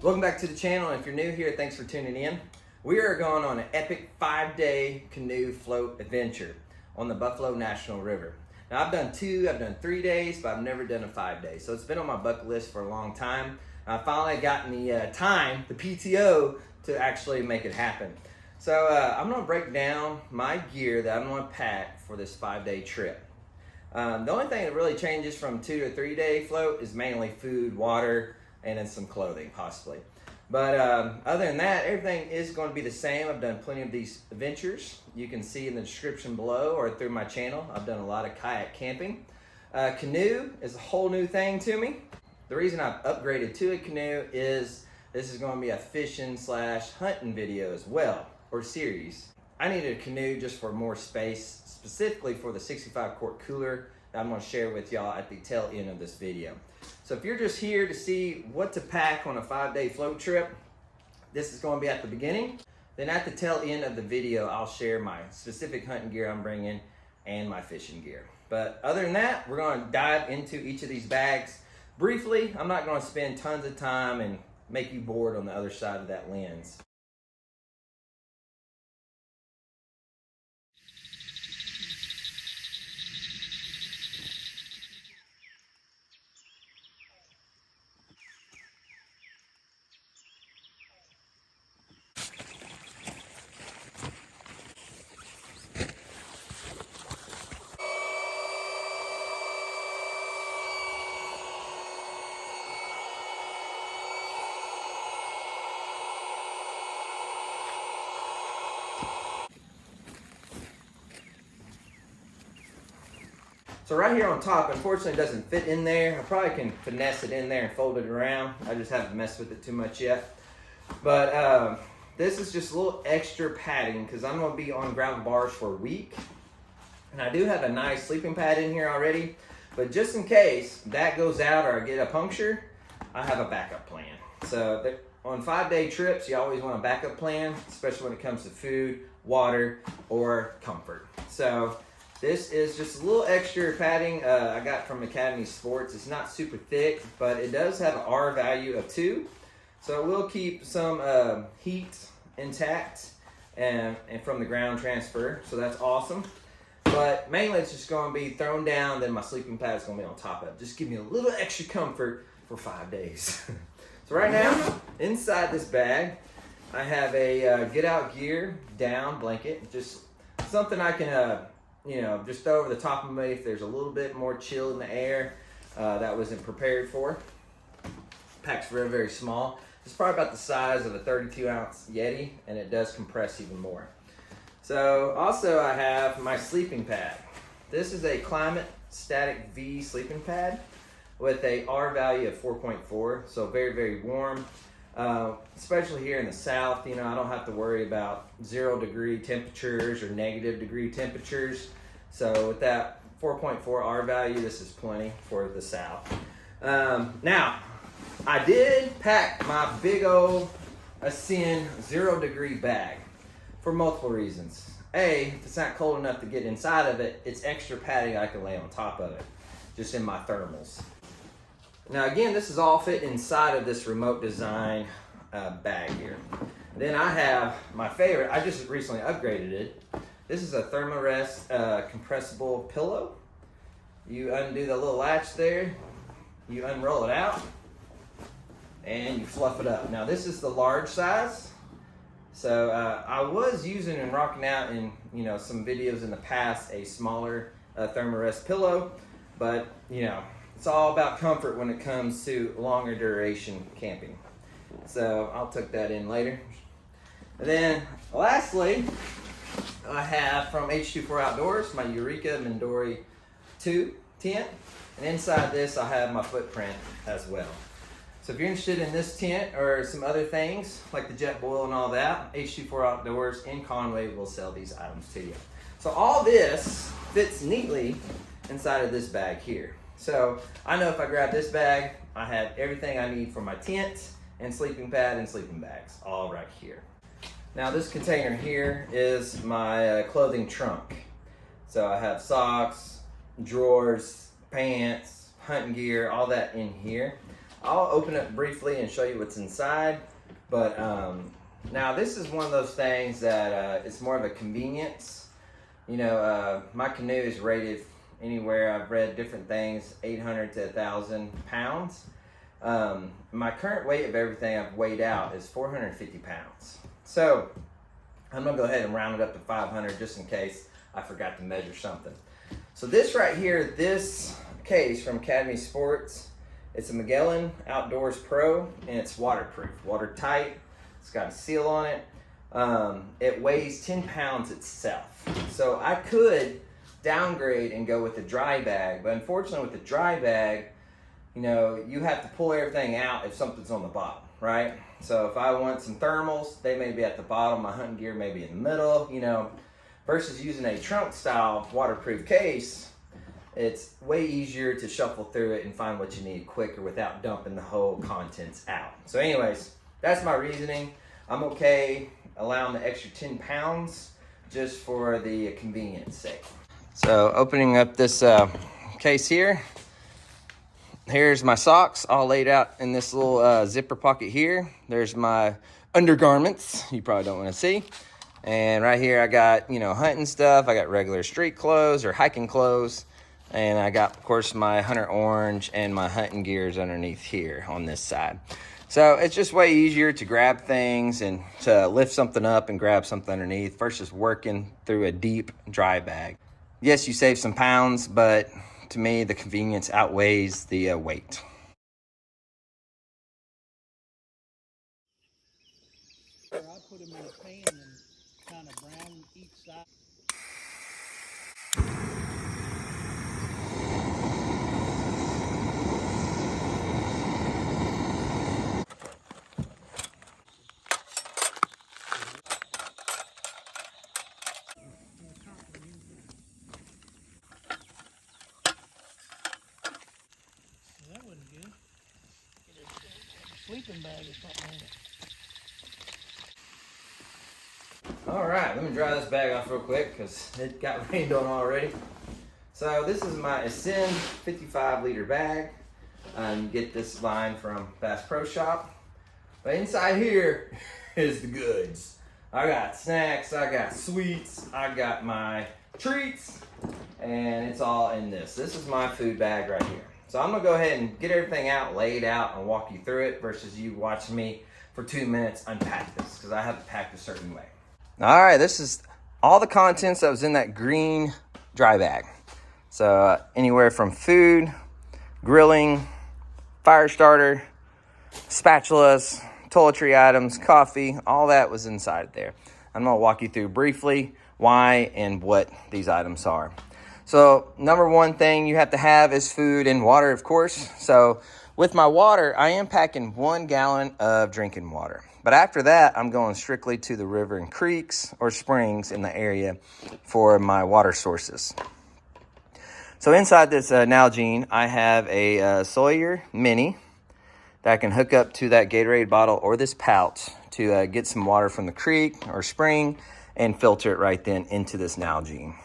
Welcome back to the channel. If you're new here, thanks for tuning in. We are going on an epic 5-day canoe float adventure on the Buffalo National River. Now I've done 3 days, but I've never done a 5-day. So it's been on my bucket list for a long time. I finally gotten the time, the PTO, to actually make it happen. So I'm gonna break down my gear that I'm gonna pack for this 5-day trip. The only thing that really changes from 2 to 3 day float is mainly food, water, and then some clothing possibly. But other than that, everything is going to be the same. I've done plenty of these adventures. You can see in the description below or through my channel, I've done a lot of kayak camping. Canoe is a whole new thing to me. The reason I've upgraded to a canoe is this is going to be a fishing / hunting video as well, or series. I needed a canoe just for more space, specifically for the 65 quart cooler that I'm going to share with y'all at the tail end of this video. So if you're just here to see what to pack on a 5-day float trip, this is going to be at the beginning. Then at the tail end of the video, I'll share my specific hunting gear I'm bringing and my fishing gear. But other than that, we're going to dive into each of these bags briefly. I'm not going to spend tons of time and make you bored on the other side of that lens. So right here on top, unfortunately it doesn't fit in there. I probably can finesse it in there and fold it around. I just haven't messed with it too much yet. But this is just a little extra padding because I'm going to be on gravel bars for a week. And I do have a nice sleeping pad in here already. But just in case that goes out or I get a puncture, I have a backup plan. So on 5-day trips, you always want a backup plan, especially when it comes to food, water, or comfort. So this is just a little extra padding I got from Academy Sports. It's not super thick, but it does have an R value of 2. So it will keep some heat intact and from the ground transfer. So that's awesome. But mainly it's just going to be thrown down, then my sleeping pad is going to be on top of it. Just give me a little extra comfort for 5 days. So right now, inside this bag, I have a get out gear down blanket. Just something I can just throw over the top of me if there's a little bit more chill in the air that wasn't prepared for. Pack's very, very small. It's probably about the size of a 32-ounce Yeti, and it does compress even more. So also I have my sleeping pad. This is a Climate Static V sleeping pad with a R value of 4.4, so very, very warm. Especially here in the South, I don't have to worry about 0-degree temperatures or -degree temperatures. So with that 4.4 R value, this is plenty for the South. Now, I did pack my big old Ascend 0-degree bag for multiple reasons. A, if it's not cold enough to get inside of it, it's extra padding I can lay on top of it, just in my thermals. Now again, this is all fit inside of this remote design bag here. Then I have my favorite, I just recently upgraded it. This is a Thermarest compressible pillow. You undo the little latch there, you unroll it out, and you fluff it up. Now this is the large size. So I was using and rocking out in some videos in the past a smaller Thermarest pillow, but it's all about comfort when it comes to longer duration camping. So I'll tuck that in later. And then lastly, I have from H24 Outdoors, my Eureka Mindori 2 tent. And inside this, I have my footprint as well. So if you're interested in this tent or some other things like the jet boil and all that, H24 Outdoors in Conway will sell these items to you. So all this fits neatly inside of this bag here. So I know if I grab this bag, I have everything I need for my tent and sleeping pad and sleeping bags all right here. Now this container here is my clothing trunk. So I have socks, drawers, pants, hunting gear, all that in here. I'll open it briefly and show you what's inside. But now this is one of those things that it's more of a convenience. You know, my canoe is rated anywhere, I've read different things, 800 to 1,000 pounds. My current weight of everything I've weighed out is 450 pounds. So I'm gonna go ahead and round it up to 500 just in case I forgot to measure something. So this right here, this case from Academy Sports, it's a Magellan Outdoors Pro, and it's waterproof, watertight. It's got a seal on it. It weighs 10 pounds itself. So I could downgrade and go with the dry bag, but unfortunately with the dry bag, you know, you have to pull everything out if something's on the bottom, right? So if I want some thermals, they may be at the bottom, my hunting gear may be in the middle, you know, versus using a trunk style waterproof case, it's way easier to shuffle through it and find what you need quicker without dumping the whole contents out. So anyways, that's my reasoning. I'm okay allowing the extra 10 pounds just for the convenience sake. So opening up this case here, here's my socks all laid out in this little zipper pocket here. There's my undergarments, you probably don't want to see. And right here I got, you know, hunting stuff. I got regular street clothes or hiking clothes. And I got, of course, my hunter orange and my hunting gears underneath here on this side. So it's just way easier to grab things and to lift something up and grab something underneath versus working through a deep dry bag. Yes, you save some pounds, but to me, the convenience outweighs the weight. I put them in a pan and kind of brown each side. That wasn't good. Sleeping bag or something in it. All right, let me dry this bag off real quick because it got rained on already. So this is my Ascend 55 liter bag. You get this line from Bass Pro Shop. But inside here is the goods. I got snacks, I got sweets, I got my treats, and it's all in this. This is my food bag right here. So I'm gonna go ahead and get everything out, lay it out, and walk you through it versus you watching me for 2 minutes unpack this because I have it packed a certain way. All right, this is all the contents that was in that green dry bag. So anywhere from food, grilling, fire starter, spatulas, toiletry items, coffee, all that was inside there. I'm gonna walk you through briefly why and what these items are. So number one thing you have to have is food and water, of course. So with my water, I am packing 1 gallon of drinking water. But after that, I'm going strictly to the river and creeks or springs in the area for my water sources. So inside this Nalgene, I have a Sawyer Mini that I can hook up to that Gatorade bottle or this pouch to get some water from the creek or spring and filter it right then into this Nalgene.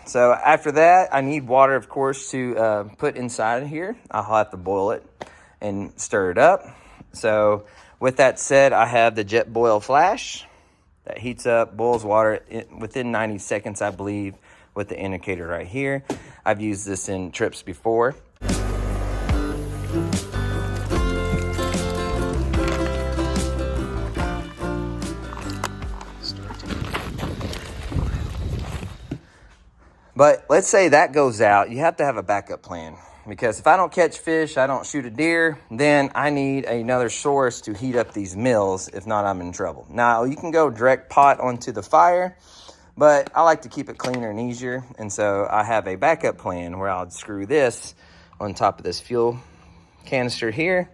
So after that, I need water, of course, to put inside of here. I'll have to boil it and stir it up. So with that said, I have the Jet Boil Flash that heats up, boils water within 90 seconds, I believe, with the indicator right here. I've used this in trips before. But let's say that goes out, you have to have a backup plan. Because if I don't catch fish, I don't shoot a deer, then I need another source to heat up these meals. If not, I'm in trouble. Now, you can go direct pot onto the fire, but I like to keep it cleaner and easier. And so I have a backup plan where I'll screw this on top of this fuel canister here,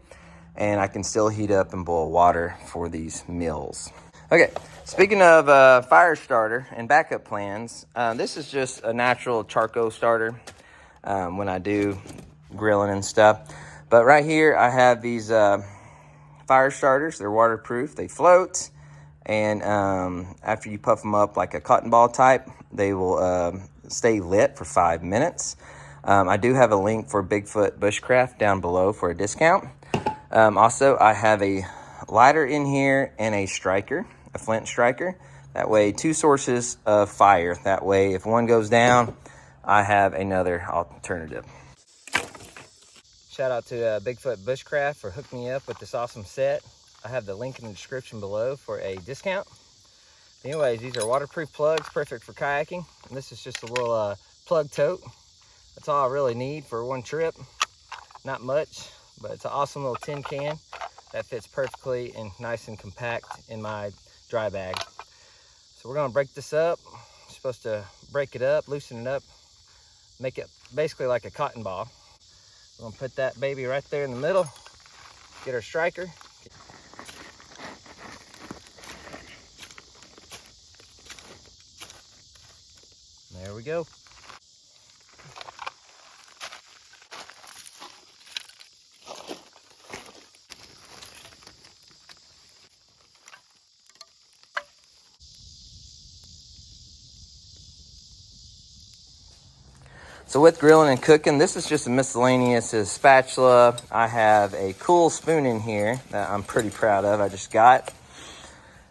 and I can still heat up and boil water for these meals. Okay, speaking of fire starter and backup plans, this is just a natural charcoal starter when I do grilling and stuff. But right here, I have these fire starters. They're waterproof, they float, and after you puff them up like a cotton ball type, they will stay lit for 5 minutes. I do have a link for Bigfoot Bushcraft down below for a discount. Also, I have a lighter in here and a striker, a flint striker. That way, 2 sources of fire. That way, if one goes down, I have another alternative. Shout out to Bigfoot Bushcraft for hooking me up with this awesome set. I have the link in the description below for a discount. Anyways, these are waterproof plugs, perfect for kayaking. And this is just a little plug tote. That's all I really need for one trip. Not much, but it's an awesome little tin can that fits perfectly and nice and compact in my dry bag. So we're gonna break this up. We're supposed to break it up, loosen it up, make it basically like a cotton ball. We're gonna put that baby right there in the middle, get our striker. There we go. So with grilling and cooking, this is just a miscellaneous spatula. I have a cool spoon in here that I'm pretty proud of, I just got.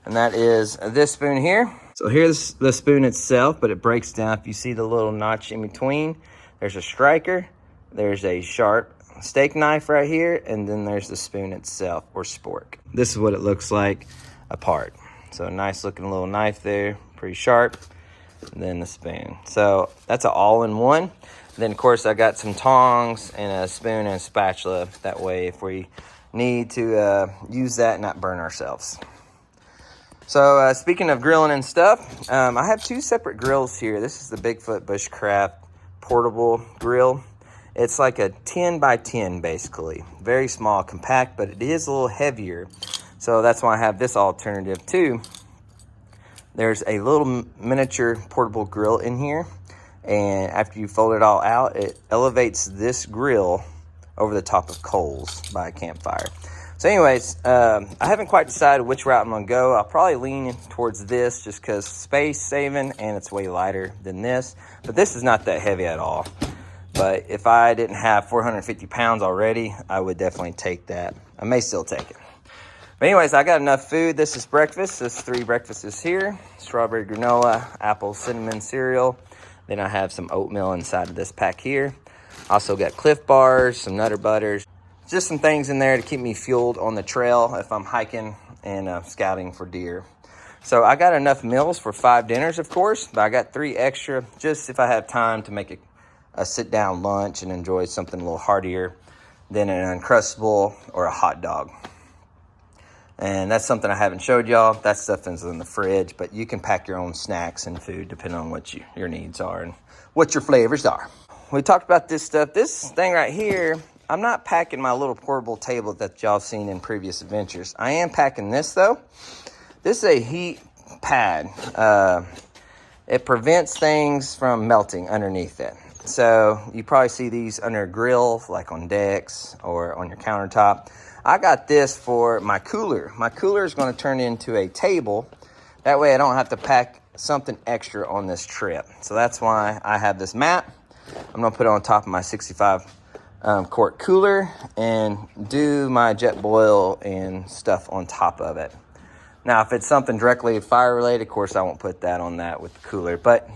And that is this spoon here. So here's the spoon itself, but it breaks down. If you see the little notch in between, there's a striker, there's a sharp steak knife right here, and then there's the spoon itself, or spork. This is what it looks like apart. So a nice looking little knife there, pretty sharp. And then the spoon. So that's an all-in-one. Then of course I got some tongs and a spoon and a spatula. That way if we need to use that and not burn ourselves. So speaking of grilling and stuff, I have 2 separate grills here. This is the Bigfoot Bushcraft portable grill. It's like a 10 by 10 basically. Very small, compact, but it is a little heavier. So that's why I have this alternative too. There's a little miniature portable grill in here, and after you fold it all out, it elevates this grill over the top of coals by a campfire. So anyways, I haven't quite decided which route I'm gonna go. I'll probably lean towards this just because space saving and it's way lighter than this, but this is not that heavy at all. But if I didn't have 450 pounds already, I would definitely take that. I may still take it. But anyways, I got enough food. This is breakfast. There's 3 breakfasts here. Strawberry granola, apple cinnamon cereal. Then I have some oatmeal inside of this pack here. Also got Cliff Bars, some Nutter Butters. Just some things in there to keep me fueled on the trail if I'm hiking and scouting for deer. So I got enough meals for 5 dinners, of course, but I got 3 extra just if I have time to make a sit-down lunch and enjoy something a little heartier than an Uncrustable or a hot dog. And that's something I haven't showed y'all. That stuff is in the fridge, but you can pack your own snacks and food depending on what your needs are and what your flavors are. We talked about this stuff. This thing right here, I'm not packing my little portable table that y'all seen in previous adventures. I am packing this though. This is a heat pad. It prevents things from melting underneath it. So you probably see these under a grill, like on decks or on your countertop. I got this for my cooler. My cooler is going to turn into a table. That way I don't have to pack something extra on this trip. So that's why I have this mat. I'm going to put it on top of my 65 quart cooler and do my jet boil and stuff on top of it. Now, if it's something directly fire related, of course, I won't put that on that with the cooler. But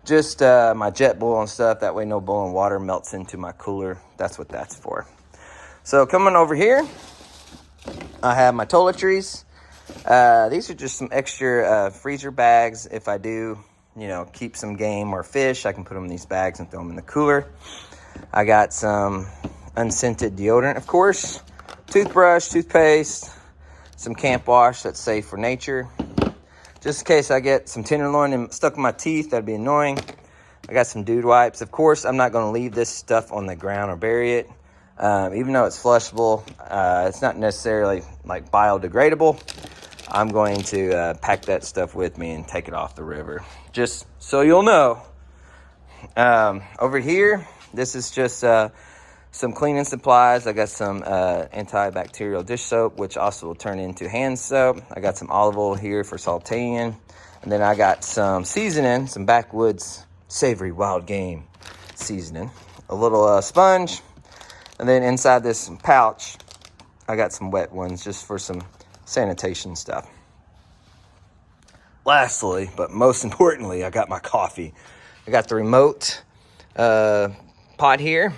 just my jet boil and stuff, that way no boiling water melts into my cooler. That's what that's for. So coming over here, I have my toiletries. These are just some extra freezer bags. If I do, keep some game or fish, I can put them in these bags and throw them in the cooler. I got some unscented deodorant, of course, toothbrush, toothpaste, some camp wash that's safe for nature. Just in case I get some tenderloin stuck in my teeth, that'd be annoying. I got some dude wipes. Of course, I'm not going to leave this stuff on the ground or bury it. Even though it's flushable, it's not necessarily like biodegradable. I'm going to pack that stuff with me and take it off the river. Just so you'll know. Over here, this is just some cleaning supplies. I got some antibacterial dish soap, which also will turn into hand soap. I got some olive oil here for sauteing. And then I got some seasoning, some backwoods savory wild game seasoning. a little sponge. And then inside this pouch, I got some wet ones just for some sanitation stuff. Lastly, but most importantly, I got my coffee. I got the remote pot here,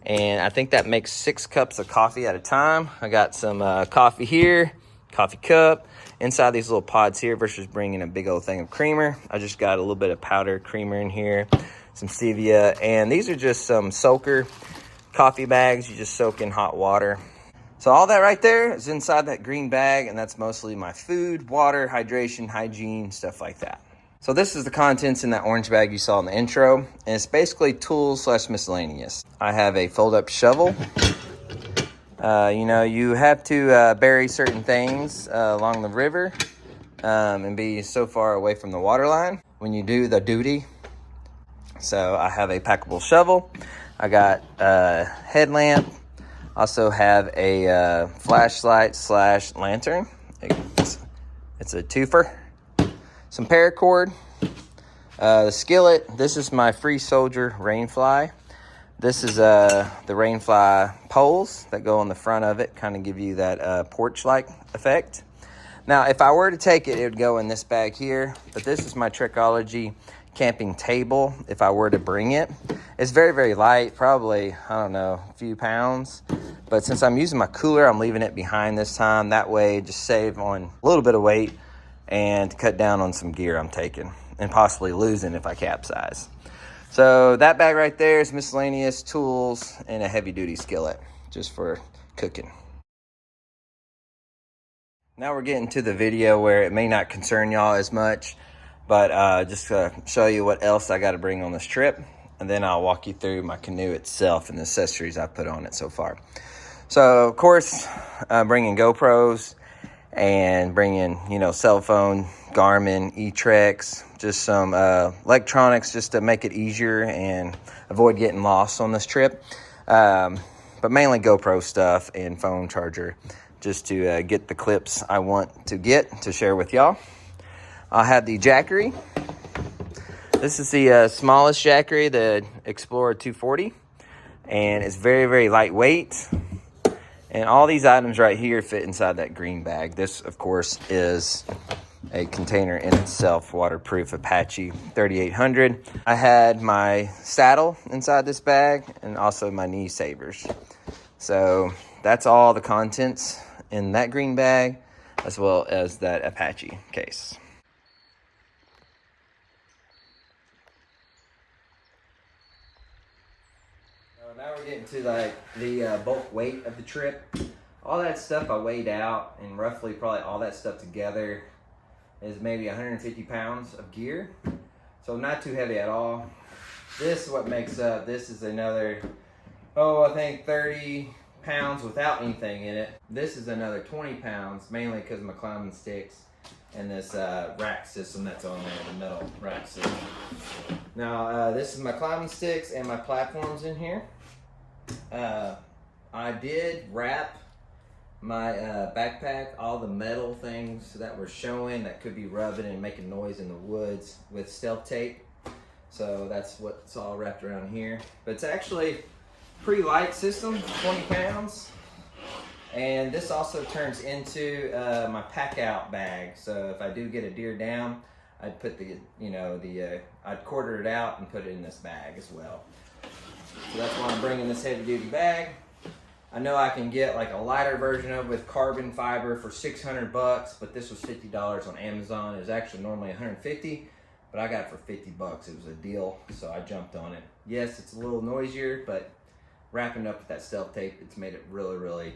and I think that makes 6 cups of coffee at a time. I got some coffee here, coffee cup. Inside these little pods here versus bringing a big old thing of creamer, I just got a little bit of powdered creamer in here, some stevia, and these are just some soaker coffee bags. You just soak in hot water. So all that right there is inside that green bag, and that's mostly my food, water, hydration, hygiene, stuff like that. So this is the contents in that orange bag you saw in the intro, and it's basically tools / miscellaneous. I have a fold-up shovel. You know, you have to bury certain things along the river and be so far away from the water line when you do the duty. So I have a packable shovel. I got a headlamp. Also have a flashlight / lantern. It's a twofer. Some paracord. The skillet. This is my Free Soldier rainfly. This is the rainfly poles that go on the front of it, kind of give you that porch-like effect. Now, if I were to take it, it would go in this bag here, but this is my Trekology camping table if I were to bring it. It's very, very light, probably, I don't know, a few pounds. But since I'm using my cooler, I'm leaving it behind this time. That way, just save on a little bit of weight and cut down on some gear I'm taking and possibly losing if I capsize. So that bag right there is miscellaneous tools and a heavy-duty skillet just for cooking. Now we're getting to the video where it may not concern y'all as much, but just to show you what else I got to bring on this trip, and then I'll walk you through my canoe itself and the accessories I put on it so far. So of course, bringing GoPros and bringing, you know, cell phone, Garmin, E-Trex, just some electronics just to make it easier and avoid getting lost on this trip. But mainly GoPro stuff and phone charger just to get the clips I want to get to share with y'all. I have the Jackery. This is the smallest Jackery, the Explorer 240, and it's very, very lightweight. And all these items right here fit inside that green bag. This, of course, is a container in itself, waterproof Apache 3800. I had my saddle inside this bag and also my knee savers. So that's all the contents in that green bag, as well as that Apache case. So now we're getting to like the bulk weight of the trip. All that stuff I weighed out, and roughly probably all that stuff together is maybe 150 pounds of gear. So not too heavy at all. This is what makes up, this is another, I think 30 pounds without anything in it. This is another 20 pounds, mainly because of my climbing sticks and this rack system that's on there, the metal rack system. Now, this is my climbing sticks and my platforms in here. I did wrap my backpack, all the metal things that were showing that could be rubbing and making noise in the woods with stealth tape. So that's what's all wrapped around here. But it's actually pretty light system, 20 pounds. And this also turns into my pack out bag. So if I do get a deer down, I'd put I'd quarter it out and put it in this bag as well. So that's why I'm bringing this heavy duty bag. I know I can get like a lighter version of it with carbon fiber for $600, but this was $50 on Amazon. It was actually normally $150, but I got it for $50. It was a deal, so I jumped on it. Yes, it's a little noisier, but wrapping up with that stealth tape, it's made it really, really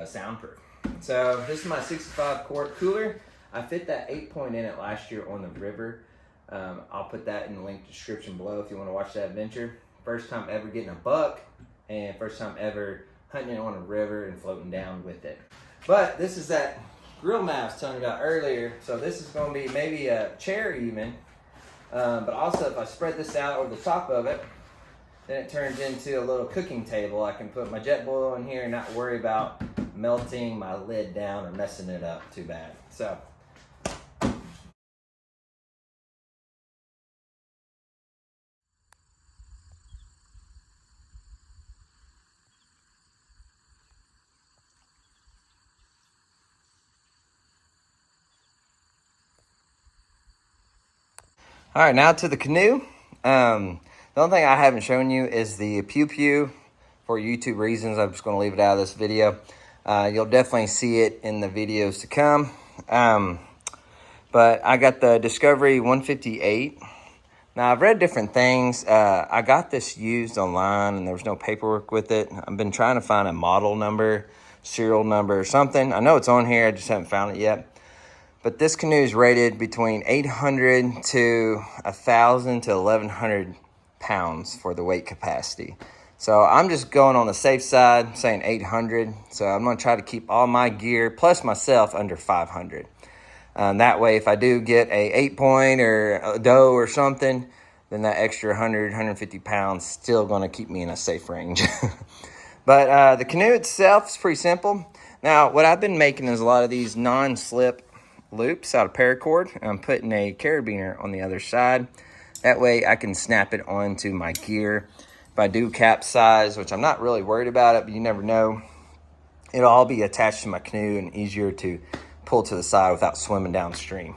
soundproof. So this is my 65 quart cooler. I fit that 8-point in it last year on the river. I'll put that in the link description below if you want to watch that adventure. First time ever getting a buck, and first time ever hunting it on a river and floating down with it. But this is that grill mat I was telling you about earlier. So this is going to be maybe a chair even. But also if I spread this out over the top of it, then it turns into a little cooking table. I can put my jet boil in here and not worry about melting my lid down or messing it up too bad. So All right, now to the canoe. The only thing I haven't shown you is the pew-pew. For YouTube reasons, I'm just going to leave it out of this video. You'll definitely see it in the videos to come. But I got the Discovery 158. Now, I've read different things. I got this used online, and there was no paperwork with it. I've been trying to find a model number, serial number, or something. I know it's on here. I just haven't found it yet. But this canoe is rated between 800 to 1,000 to 1,100 pounds for the weight capacity. So I'm just going on the safe side, saying 800. So I'm going to try to keep all my gear, plus myself, under 500. That way, if I do get a 8-point or a doe or something, then that extra 100, 150 pounds still going to keep me in a safe range. But the canoe itself is pretty simple. Now, what I've been making is a lot of these non-slip loops out of paracord. I'm putting a carabiner on the other side. That way I can snap it onto my gear. If I do capsize, which I'm not really worried about it, but you never know, it'll all be attached to my canoe and easier to pull to the side without swimming downstream.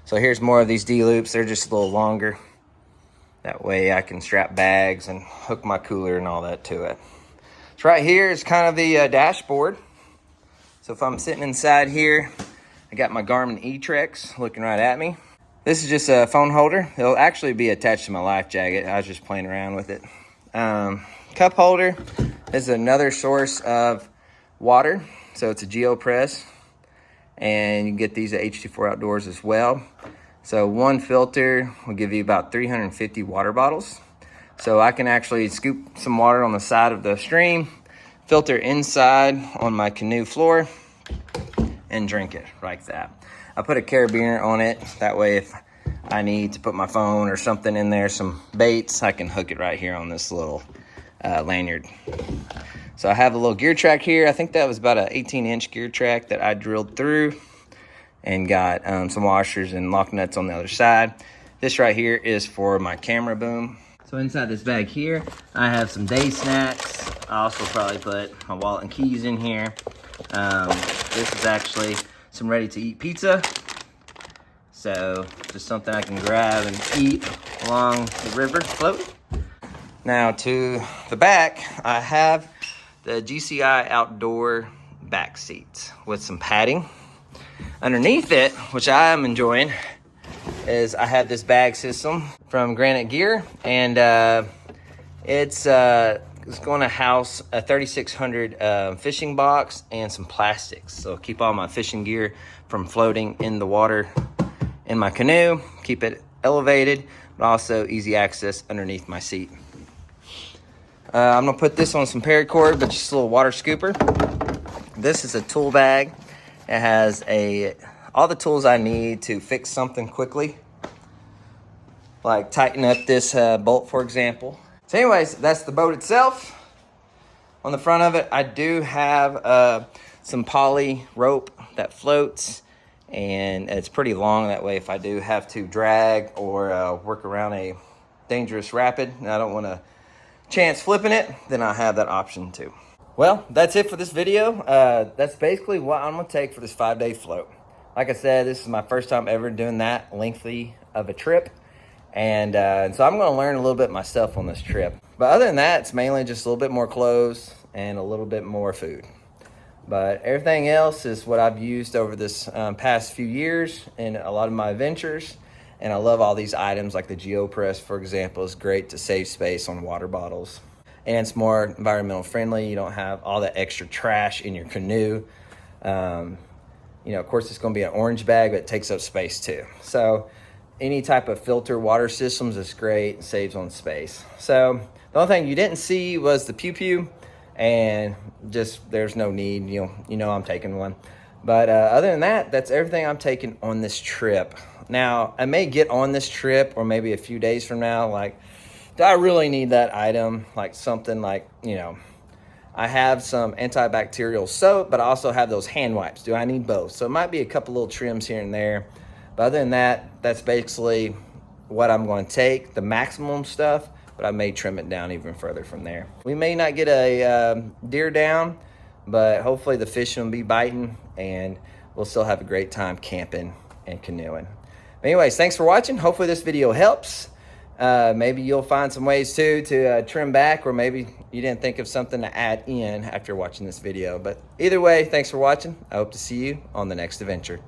So here's more of these D-loops. They're just a little longer. That way I can strap bags and hook my cooler and all that to it. So right here is kind of the dashboard. So if I'm sitting inside here, I got my Garmin E-Trex looking right at me. This is just a phone holder. It'll actually be attached to my life jacket. I was just playing around with it. Cup holder. This is another source of water. So it's a GeoPress. And you can get these at H24 Outdoors as well. So one filter will give you about 350 water bottles. So I can actually scoop some water on the side of the stream, filter inside on my canoe floor, and drink it like that. I put a carabiner on it. That way if I need to put my phone or something in there, some baits, I can hook it right here on this little lanyard. So I have a little gear track here. I think that was about an 18-inch gear track that I drilled through and got some washers and lock nuts on the other side. This right here is for my camera boom. So inside this bag here, I have some day snacks. I also probably put my wallet and keys in here. This is actually some ready-to-eat pizza. So just something I can grab and eat along the river float. Now to the back, I have the GCI outdoor back seats with some padding. Underneath it, which I am enjoying, is I have this bag system from Granite Gear, and it's going to house a 3600 fishing box and some plastics. So keep all my fishing gear from floating in the water in my canoe, keep it elevated, but also easy access underneath my seat. I'm gonna put this on some paracord, but just a little water scooper. This is a tool bag. It has all the tools I need to fix something quickly, like tighten up this bolt, for example. So anyways, that's the boat itself. On the front of it, I do have some poly rope that floats, and it's pretty long. That way, if I do have to drag or work around a dangerous rapid, and I don't want to chance flipping it, then I have that option too. Well, that's it for this video. That's basically what I'm gonna take for this 5-day float. Like I said, this is my first time ever doing that lengthy of a trip. And so I'm gonna learn a little bit myself on this trip. But other than that, it's mainly just a little bit more clothes and a little bit more food. But everything else is what I've used over this past few years in a lot of my adventures. And I love all these items, like the GeoPress, for example, is great to save space on water bottles. And it's more environmental friendly. You don't have all that extra trash in your canoe. Of course, it's going to be an orange bag, but it takes up space too. So any type of filter water systems is great and saves on space. So the only thing you didn't see was the pew-pew, and just there's no need. You know I'm taking one. But other than that, that's everything I'm taking on this trip. Now, I may get on this trip, or maybe a few days from now, like, do I really need that item? Like something like, I have some antibacterial soap, but I also have those hand wipes. Do I need both? So it might be a couple little trims here and there. But other than that, that's basically what I'm going to take, the maximum stuff, but I may trim it down even further from there. We may not get a deer down, but hopefully the fish will be biting, and we'll still have a great time camping and canoeing. Anyways, thanks for watching. Hopefully this video helps. Maybe you'll find some ways too to trim back, or maybe you didn't think of something to add in after watching this video. But either way, thanks for watching. I hope to see you on the next adventure.